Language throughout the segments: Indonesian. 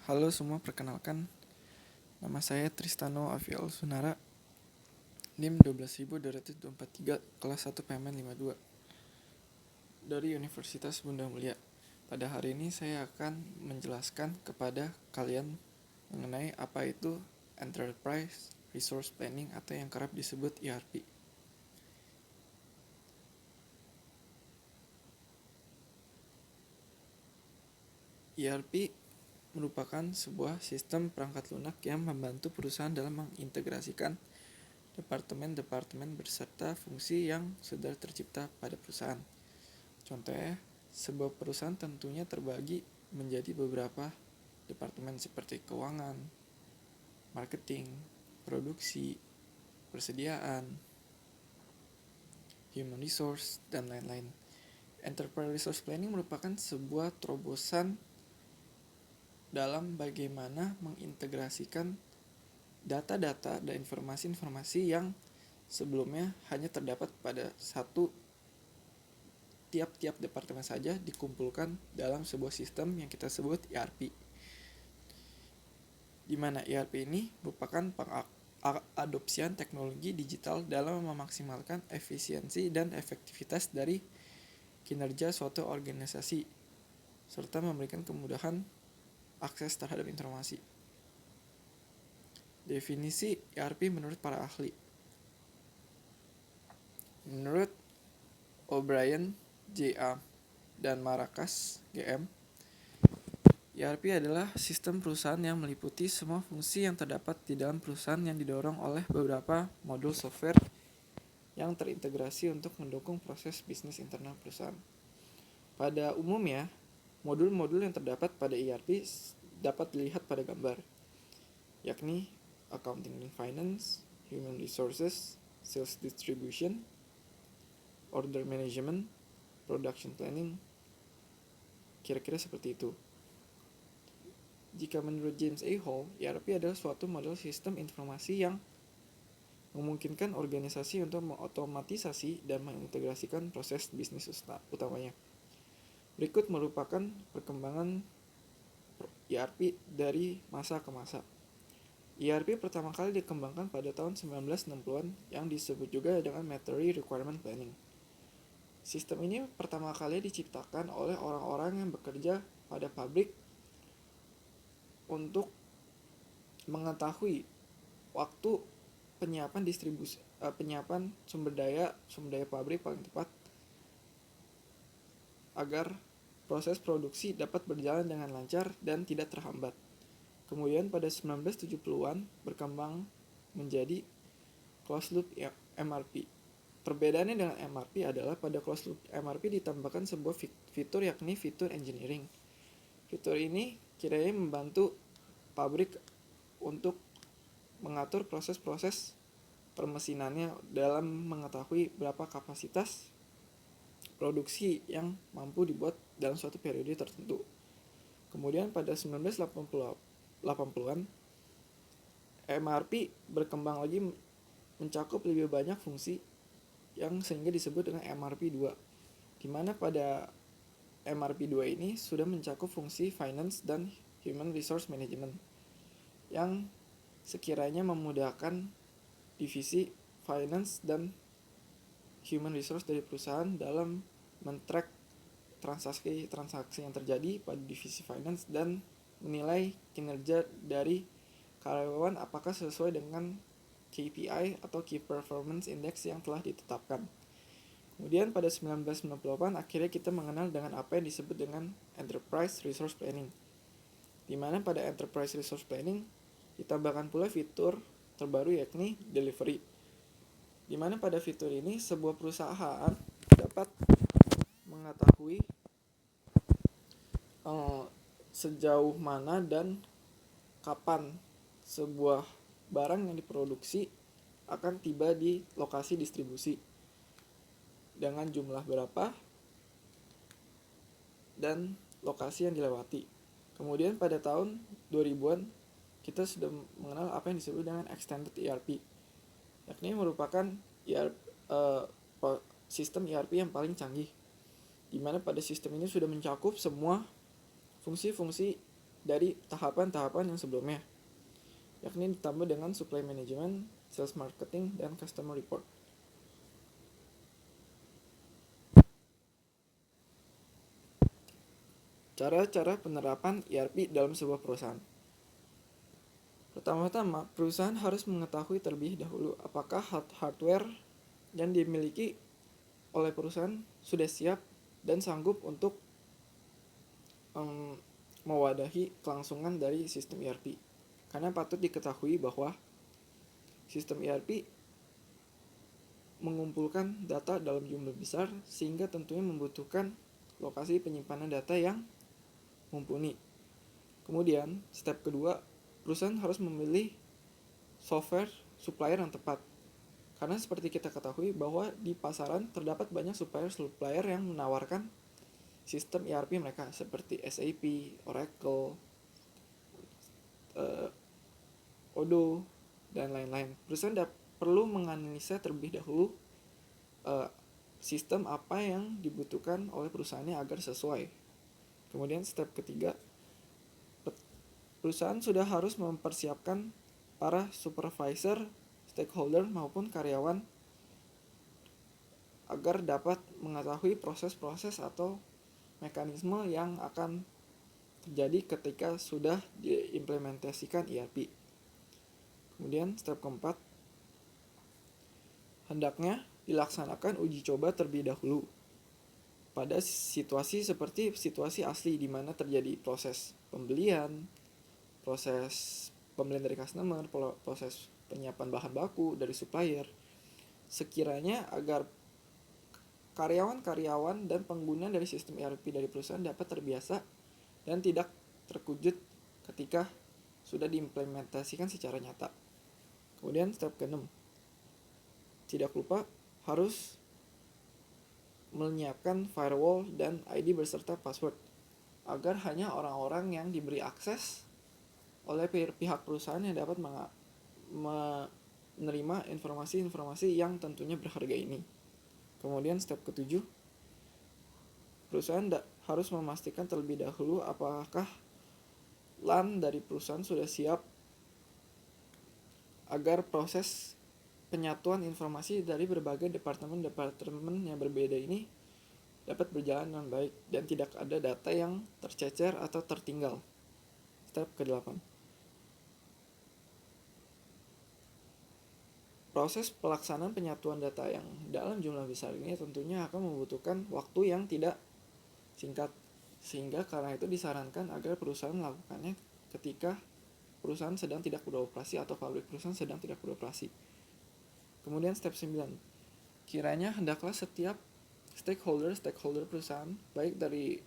Halo semua, perkenalkan nama saya Tristano Avial Sunara, NIM 12243, kelas 1 PMN 52 dari Universitas Bunda Mulia. Pada hari ini saya akan menjelaskan kepada kalian mengenai apa itu Enterprise Resource Planning atau yang kerap disebut ERP. ERP merupakan sebuah sistem perangkat lunak yang membantu perusahaan dalam mengintegrasikan departemen-departemen beserta fungsi yang sudah tercipta pada perusahaan. Contohnya, sebuah perusahaan tentunya terbagi menjadi beberapa departemen seperti keuangan, marketing, produksi, persediaan, human resource, dan lain-lain. Enterprise Resource Planning merupakan sebuah terobosan dalam bagaimana mengintegrasikan data-data dan informasi-informasi yang sebelumnya hanya terdapat pada tiap-tiap departemen saja dikumpulkan dalam sebuah sistem yang kita sebut ERP. Di mana ERP ini merupakan pengadopsian teknologi digital dalam memaksimalkan efisiensi dan efektivitas dari kinerja suatu organisasi, serta memberikan kemudahan akses terhadap informasi. Definisi ERP menurut para ahli. Menurut O'Brien, J.A. dan Maracas, GM, ERP adalah sistem perusahaan yang meliputi semua fungsi yang terdapat di dalam perusahaan yang didorong oleh beberapa modul software yang terintegrasi untuk mendukung proses bisnis internal perusahaan. Pada umumnya, modul-modul yang terdapat pada ERP dapat dilihat pada gambar, yakni Accounting and Finance, Human Resources, Sales Distribution, Order Management, Production Planning, kira-kira seperti itu. Jika menurut James A. Hall, ERP adalah suatu model sistem informasi yang memungkinkan organisasi untuk mengotomatisasi dan mengintegrasikan proses bisnis utamanya. Berikut merupakan perkembangan ERP dari masa ke masa. ERP pertama kali dikembangkan pada tahun 1960-an yang disebut juga dengan Material Requirement Planning. Sistem ini pertama kali diciptakan oleh orang-orang yang bekerja pada pabrik untuk mengetahui waktu penyiapan sumber daya pabrik paling tepat agar proses produksi dapat berjalan dengan lancar dan tidak terhambat. Kemudian pada 1970-an berkembang menjadi closed loop MRP. Perbedaannya dengan MRP adalah pada closed loop MRP ditambahkan sebuah fitur, yakni fitur engineering. Fitur ini kiranya membantu pabrik untuk mengatur proses-proses permesinannya dalam mengetahui berapa kapasitas produksi yang mampu dibuat dalam suatu periode tertentu. Kemudian pada 1980-an, MRP berkembang lagi mencakup lebih banyak fungsi yang sehingga disebut dengan MRP 2, di mana pada MRP 2 ini sudah mencakup fungsi finance dan human resource management yang sekiranya memudahkan divisi finance dan human resource dari perusahaan dalam men-track transaksi yang terjadi pada divisi finance dan menilai kinerja dari karyawan apakah sesuai dengan KPI atau Key Performance Index yang telah ditetapkan. Kemudian pada 1998 akhirnya kita mengenal dengan apa yang disebut dengan Enterprise Resource Planning, di mana pada Enterprise Resource Planning ditambahkan pula fitur terbaru, yakni Delivery, di mana pada fitur ini sebuah perusahaan dapat mengetahui sejauh mana dan kapan sebuah barang yang diproduksi akan tiba di lokasi distribusi, dengan jumlah berapa dan lokasi yang dilewati. Kemudian pada tahun 2000-an kita sudah mengenal apa yang disebut dengan Extended ERP, yakni merupakan sistem ERP yang paling canggih, di mana pada sistem ini sudah mencakup semua fungsi-fungsi dari tahapan-tahapan yang sebelumnya, yakni ditambah dengan supply management, sales marketing, dan customer report. Cara-cara penerapan ERP dalam sebuah perusahaan. Pertama-tama, perusahaan harus mengetahui terlebih dahulu apakah hardware yang dimiliki oleh perusahaan sudah siap dan sanggup untuk mewadahi kelangsungan dari sistem ERP. Karena patut diketahui bahwa sistem ERP mengumpulkan data dalam jumlah besar sehingga tentunya membutuhkan lokasi penyimpanan data yang mumpuni. Kemudian, step kedua, perusahaan harus memilih software supplier yang tepat. Karena seperti kita ketahui bahwa di pasaran terdapat banyak supplier yang menawarkan sistem ERP mereka seperti SAP, Oracle, Odoo, dan lain-lain. Perusahaan perlu menganalisa terlebih dahulu sistem apa yang dibutuhkan oleh perusahaannya agar sesuai. Kemudian step ketiga, perusahaan sudah harus mempersiapkan para supervisor, stakeholder maupun karyawan agar dapat mengetahui proses-proses atau mekanisme yang akan terjadi ketika sudah diimplementasikan ERP. Kemudian step keempat, hendaknya dilaksanakan uji coba terlebih dahulu pada situasi seperti situasi asli di mana terjadi proses pembelian, proses pembelian dari customer, proses penyiapan bahan baku dari supplier, sekiranya agar karyawan-karyawan dan pengguna dari sistem ERP dari perusahaan dapat terbiasa dan tidak terkejut ketika sudah diimplementasikan secara nyata. Kemudian step ke-6, tidak lupa harus menyiapkan firewall dan ID beserta password agar hanya orang-orang yang diberi akses oleh pihak perusahaan yang dapat menerima informasi-informasi yang tentunya berharga ini. Kemudian step ke-7, perusahaan harus memastikan terlebih dahulu apakah LAN dari perusahaan sudah siap agar proses penyatuan informasi dari berbagai departemen-departemen yang berbeda ini dapat berjalan dengan baik dan tidak ada data yang tercecer atau tertinggal. Step ke-8, proses pelaksanaan penyatuan data yang dalam jumlah besar ini tentunya akan membutuhkan waktu yang tidak singkat, sehingga karena itu disarankan agar perusahaan melakukannya ketika perusahaan sedang tidak beroperasi atau pabrik perusahaan sedang tidak beroperasi. Kemudian step 9, kiranya hendaklah setiap stakeholder perusahaan, baik dari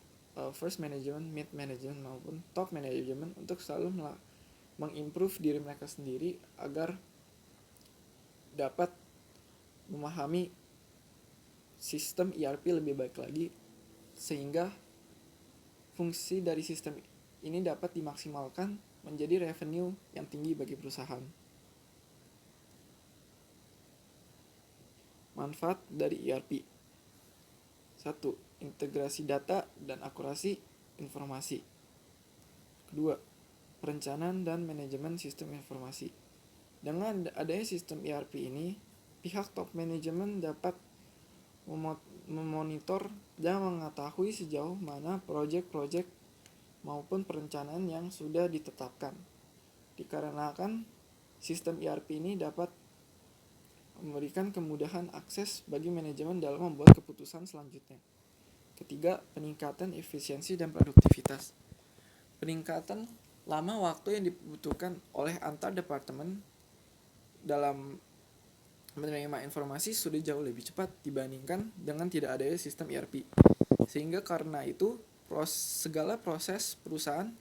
first management, mid management maupun top management, untuk selalu mengimprove diri mereka sendiri agar dapat memahami sistem ERP lebih baik lagi, sehingga fungsi dari sistem ini dapat dimaksimalkan menjadi revenue yang tinggi bagi perusahaan. Manfaat dari ERP. 1. Integrasi data dan akurasi informasi. 2. Perencanaan dan manajemen sistem informasi. Dengan adanya sistem ERP ini, pihak top manajemen dapat memonitor dan mengetahui sejauh mana proyek-proyek maupun perencanaan yang sudah ditetapkan. Dikarenakan sistem ERP ini dapat memberikan kemudahan akses bagi manajemen dalam membuat keputusan selanjutnya. Ketiga, peningkatan efisiensi dan produktivitas. Peningkatan lama waktu yang dibutuhkan oleh antar departemen dalam menerima informasi sudah jauh lebih cepat dibandingkan dengan tidak adanya sistem ERP. Sehingga karena itu segala proses perusahaan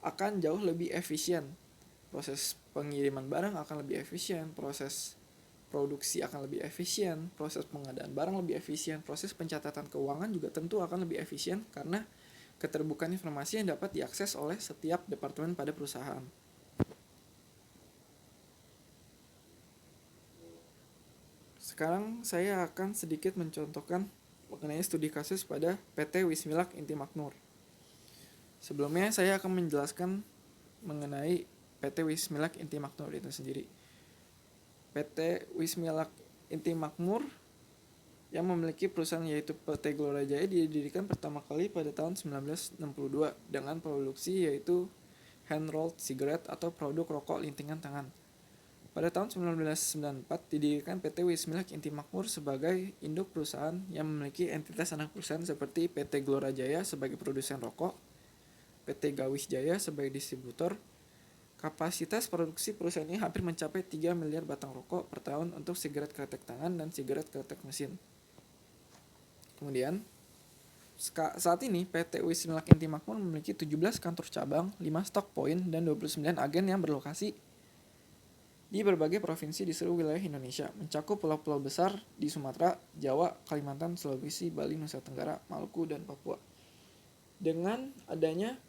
akan jauh lebih efisien. Proses pengiriman barang akan lebih efisien, proses produksi akan lebih efisien, proses pengadaan barang lebih efisien, proses pencatatan keuangan juga tentu akan lebih efisien karena keterbukaan informasi yang dapat diakses oleh setiap departemen pada perusahaan. Sekarang saya akan sedikit mencontohkan mengenai studi kasus pada PT Wismilak Inti Makmur. Sebelumnya saya akan menjelaskan mengenai PT Wismilak Inti Makmur itu sendiri. PT Wismilak Inti Makmur yang memiliki perusahaan yaitu PT Gelora Jaya didirikan pertama kali pada tahun 1962 dengan produksi yaitu hand rolled cigarette atau produk rokok lintingan tangan. Pada tahun 1994 didirikan PT Wismilak Inti Makmur sebagai induk perusahaan yang memiliki entitas anak perusahaan seperti PT Gelora Jaya sebagai produsen rokok, PT Gawis Jaya sebagai distributor. Kapasitas produksi perusahaan ini hampir mencapai 3 miliar batang rokok per tahun untuk sigaret kretek tangan dan sigaret kretek mesin. Kemudian, saat ini PT Wismilak Inti Makmur memiliki 17 kantor cabang, 5 stock point, dan 29 agen yang berlokasi di berbagai provinsi di seluruh wilayah Indonesia, mencakup pulau-pulau besar di Sumatera, Jawa, Kalimantan, Sulawesi, Bali, Nusa Tenggara, Maluku, dan Papua. Dengan adanya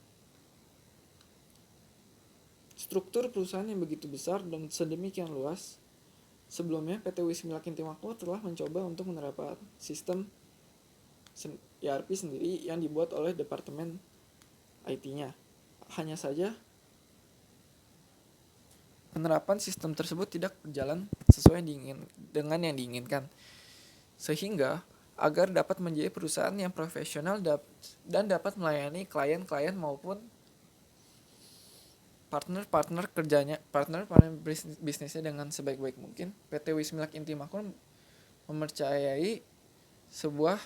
struktur perusahaan yang begitu besar dan sedemikian luas, sebelumnya PT Wismilak Inti Makmur telah mencoba untuk menerapkan sistem ERP sendiri yang dibuat oleh departemen IT-nya. Hanya saja penerapan sistem tersebut tidak berjalan sesuai dengan yang diinginkan, sehingga agar dapat menjadi perusahaan yang profesional dan dapat melayani klien-klien maupun partner bisnisnya dengan sebaik-baik mungkin, PT Wismilak Inti Makmur mempercayai sebuah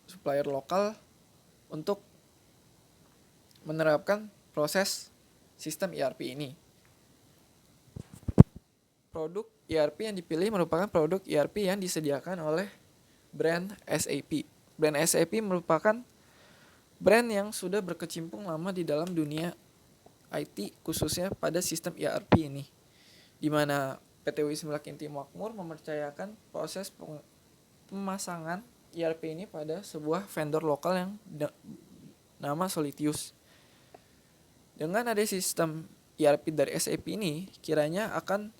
supplier lokal untuk menerapkan proses sistem ERP ini. Produk ERP yang dipilih merupakan produk ERP yang disediakan oleh brand SAP. Brand SAP merupakan brand yang sudah berkecimpung lama di dalam dunia IT, khususnya pada sistem ERP ini, di mana PT Wismilak Inti Makmur mempercayakan proses pemasangan ERP ini pada sebuah vendor lokal yang nama Solitius. Dengan ada sistem ERP dari SAP ini, kiranya akan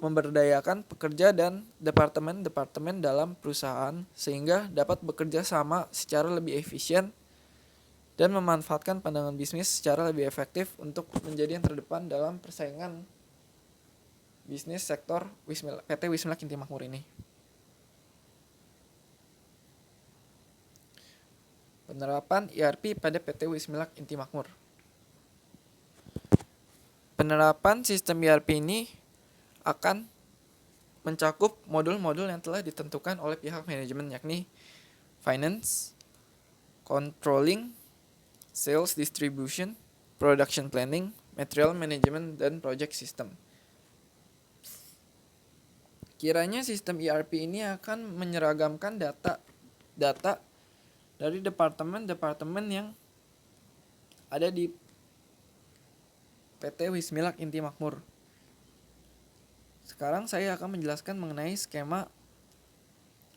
memberdayakan pekerja dan departemen-departemen dalam perusahaan sehingga dapat bekerja sama secara lebih efisien dan memanfaatkan pandangan bisnis secara lebih efektif untuk menjadi yang terdepan dalam persaingan bisnis sektor PT Wismilak Inti Makmur ini. Penerapan ERP pada PT Wismilak Inti Makmur. Penerapan sistem ERP ini akan mencakup modul-modul yang telah ditentukan oleh pihak manajemen, yakni finance, controlling, sales distribution, production planning, material management, dan project system. Kiranya sistem ERP ini akan menyeragamkan data dari departemen-departemen yang ada di PT Wismilak Inti Makmur. Sekarang saya akan menjelaskan mengenai skema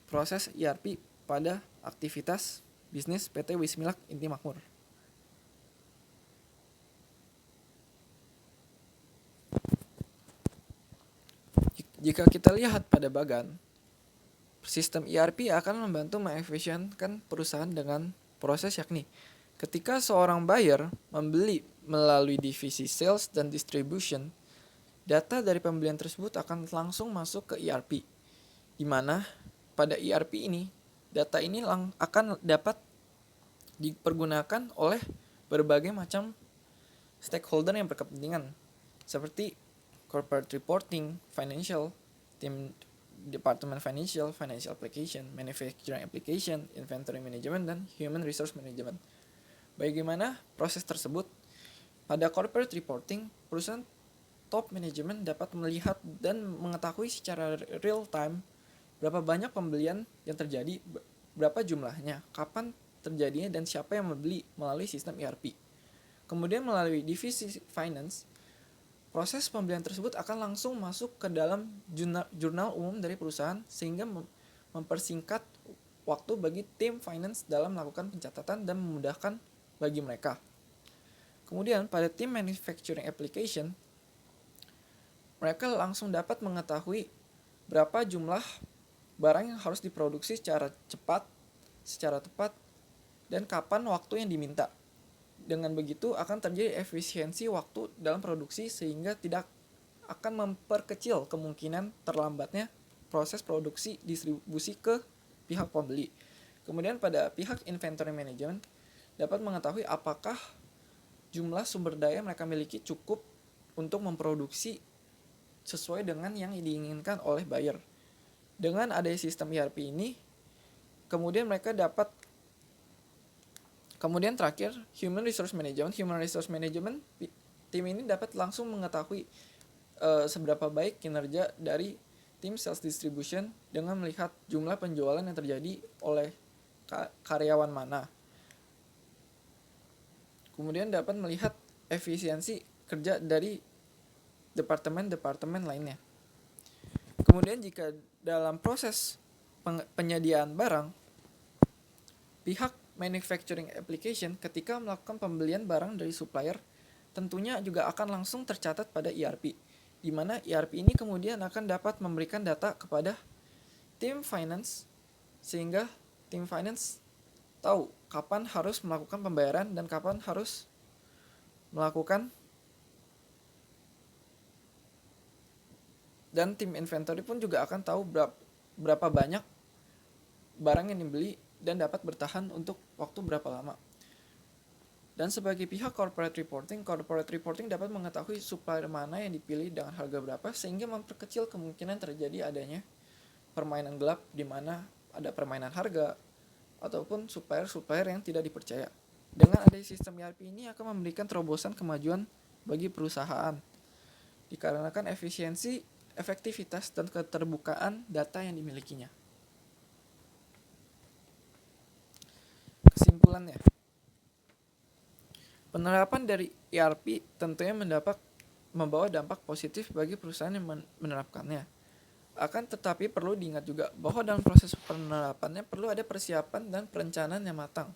proses ERP pada aktivitas bisnis PT Wismilak Inti Makmur. Jika kita lihat pada bagan, sistem ERP akan membantu mengefisienkan perusahaan dengan proses, yakni ketika seorang buyer membeli melalui divisi sales dan distribution, data dari pembelian tersebut akan langsung masuk ke ERP, di mana pada ERP ini, data ini akan dapat dipergunakan oleh berbagai macam stakeholder yang berkepentingan, seperti corporate reporting, financial, tim departemen financial application, manufacturing application, inventory management, dan human resource management. Bagaimana proses tersebut? Pada corporate reporting, perusahaan top management dapat melihat dan mengetahui secara real time berapa banyak pembelian yang terjadi, berapa jumlahnya, kapan terjadinya, dan siapa yang membeli melalui sistem ERP. Kemudian melalui divisi finance, proses pembelian tersebut akan langsung masuk ke dalam jurnal umum dari perusahaan sehingga mempersingkat waktu bagi tim finance dalam melakukan pencatatan dan memudahkan bagi mereka. Kemudian pada tim manufacturing application, mereka langsung dapat mengetahui berapa jumlah barang yang harus diproduksi secara cepat, secara tepat, dan kapan waktu yang diminta. Dengan begitu akan terjadi efisiensi waktu dalam produksi sehingga tidak akan memperkecil kemungkinan terlambatnya proses produksi distribusi ke pihak pembeli. Kemudian pada pihak inventory management dapat mengetahui apakah jumlah sumber daya mereka miliki cukup untuk memproduksi sesuai dengan yang diinginkan oleh buyer. Dengan adanya sistem ERP ini, kemudian terakhir, Human Resource Management, tim ini dapat langsung mengetahui seberapa baik kinerja dari tim sales distribution dengan melihat jumlah penjualan yang terjadi oleh karyawan mana. Kemudian dapat melihat efisiensi kerja dari departemen-departemen lainnya. Kemudian jika dalam proses penyediaan barang, pihak manufacturing application ketika melakukan pembelian barang dari supplier tentunya juga akan langsung tercatat pada ERP, di mana ERP ini kemudian akan dapat memberikan data kepada tim finance sehingga tim finance tahu kapan harus melakukan pembayaran dan kapan harus melakukan, dan tim inventory pun juga akan tahu berapa banyak barang yang dibeli dan dapat bertahan untuk waktu berapa lama. Dan sebagai pihak corporate reporting dapat mengetahui supplier mana yang dipilih dengan harga berapa sehingga memperkecil kemungkinan terjadi adanya permainan gelap di mana ada permainan harga ataupun supplier yang tidak dipercaya. Dengan adanya sistem ERP ini akan memberikan terobosan kemajuan bagi perusahaan dikarenakan efisiensi, efektivitas, dan keterbukaan data yang dimilikinya. Kesimpulannya, penerapan dari ERP tentunya membawa dampak positif bagi perusahaan yang menerapkannya. Akan tetapi perlu diingat juga bahwa dalam proses penerapannya perlu ada persiapan dan perencanaan yang matang,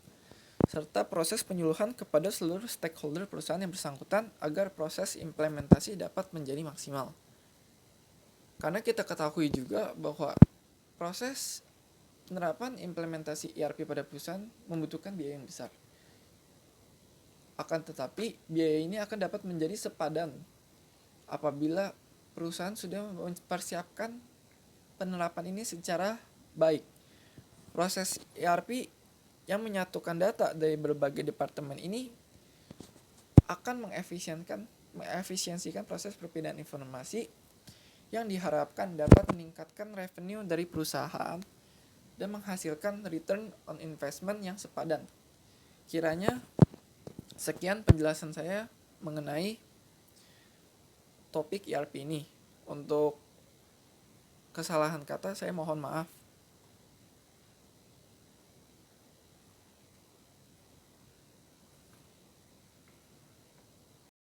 serta proses penyuluhan kepada seluruh stakeholder perusahaan yang bersangkutan agar proses implementasi dapat menjadi maksimal. Karena kita ketahui juga bahwa proses penerapan implementasi ERP pada perusahaan membutuhkan biaya yang besar. Akan tetapi biaya ini akan dapat menjadi sepadan apabila perusahaan sudah mempersiapkan penerapan ini secara baik. Proses ERP yang menyatukan data dari berbagai departemen ini akan mengefisiensikan proses perpindahan informasi yang diharapkan dapat meningkatkan revenue dari perusahaan dan menghasilkan return on investment yang sepadan. Kiranya sekian penjelasan saya mengenai topik ERP ini. Untuk kesalahan kata saya mohon maaf.